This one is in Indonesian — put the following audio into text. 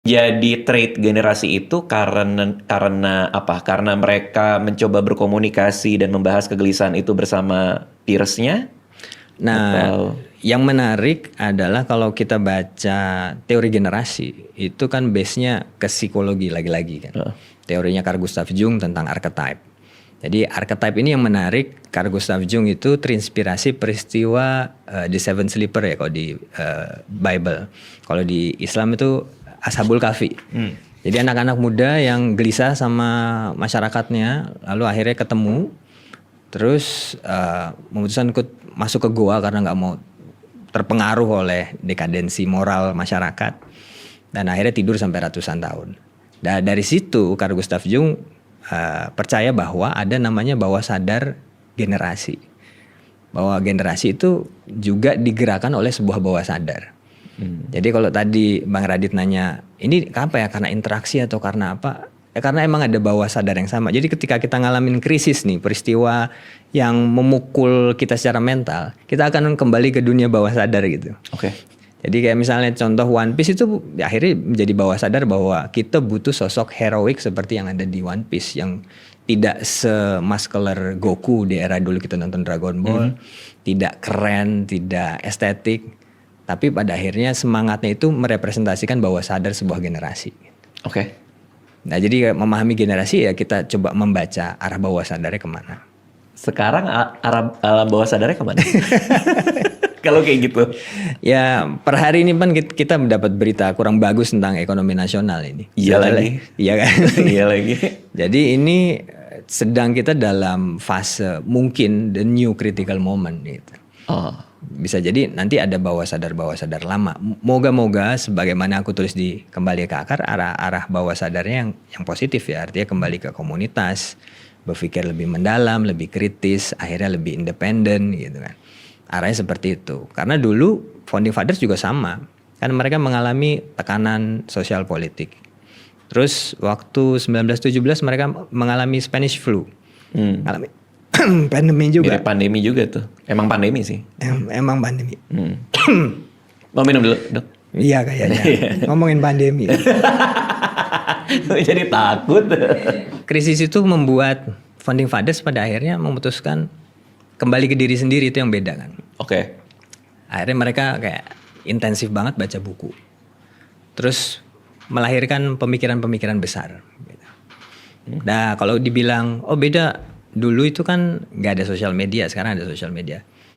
jadi trait generasi itu karena apa? Karena mereka mencoba berkomunikasi dan membahas kegelisahan itu bersama peersnya? Nah, Atau yang menarik adalah kalau kita baca teori generasi, itu kan base-nya ke psikologi lagi-lagi kan. Teorinya Carl Gustav Jung tentang archetype. Jadi archetype ini yang menarik, Carl Gustav Jung itu terinspirasi peristiwa The Seven Sleeper ya kalau di Bible. Kalau di Islam itu Ashabul Kahfi. Jadi anak-anak muda yang gelisah sama masyarakatnya, lalu akhirnya ketemu, terus memutuskan ikut masuk ke goa karena nggak mau terpengaruh oleh dekadensi moral masyarakat, dan akhirnya tidur sampai ratusan tahun. Dan dari situ Carl Gustav Jung percaya bahwa ada namanya bawah sadar generasi, bahwa generasi itu juga digerakkan oleh sebuah bawah sadar. Jadi kalau tadi Bang Radit nanya ini apa ya, karena interaksi atau karena apa? Ya karena emang ada bawah sadar yang sama. Jadi ketika kita ngalamin krisis nih, peristiwa yang memukul kita secara mental, kita akan kembali ke dunia bawah sadar gitu. Oke. Jadi kayak misalnya contoh One Piece itu akhirnya menjadi bawah sadar bahwa kita butuh sosok heroik seperti yang ada di One Piece, yang tidak semuscular Goku di era dulu kita nonton Dragon Ball, tidak keren, tidak estetik, tapi pada akhirnya semangatnya itu merepresentasikan bawah sadar sebuah generasi. Oke. Nah jadi memahami generasi ya kita coba membaca arah bawah sadarnya kemana. Sekarang arah alam bawah sadarnya kemana? Kalau kayak gitu. Ya per hari ini kan kita mendapat berita kurang bagus tentang ekonomi nasional ini. Iya lagi. Iya kan? Iya lagi. Jadi ini sedang kita dalam fase mungkin the new critical moment gitu. Oh. Bisa jadi nanti ada bawah sadar lama. Moga-moga sebagaimana aku tulis di Kembali ke Akar, arah bawah sadarnya yang positif ya. Artinya kembali ke komunitas, berpikir lebih mendalam, lebih kritis, akhirnya lebih independen gitu kan. Arahnya seperti itu. Karena dulu founding fathers juga sama. Kan mereka mengalami tekanan sosial politik. Terus waktu 1917 mereka mengalami Spanish flu. Mengalami pandemi juga. Mirip pandemi juga tuh. Emang pandemi sih. Emang pandemi. Mau minum dulu, Dok? Iya kayaknya. Ngomongin pandemi. Jadi takut. Krisis itu membuat founding fathers pada akhirnya memutuskan kembali ke diri sendiri, itu yang beda kan. Oke. Akhirnya mereka kayak intensif banget baca buku. Terus melahirkan pemikiran-pemikiran besar. Nah kalau dibilang, oh beda, dulu itu kan gak ada sosial media, sekarang ada sosial media.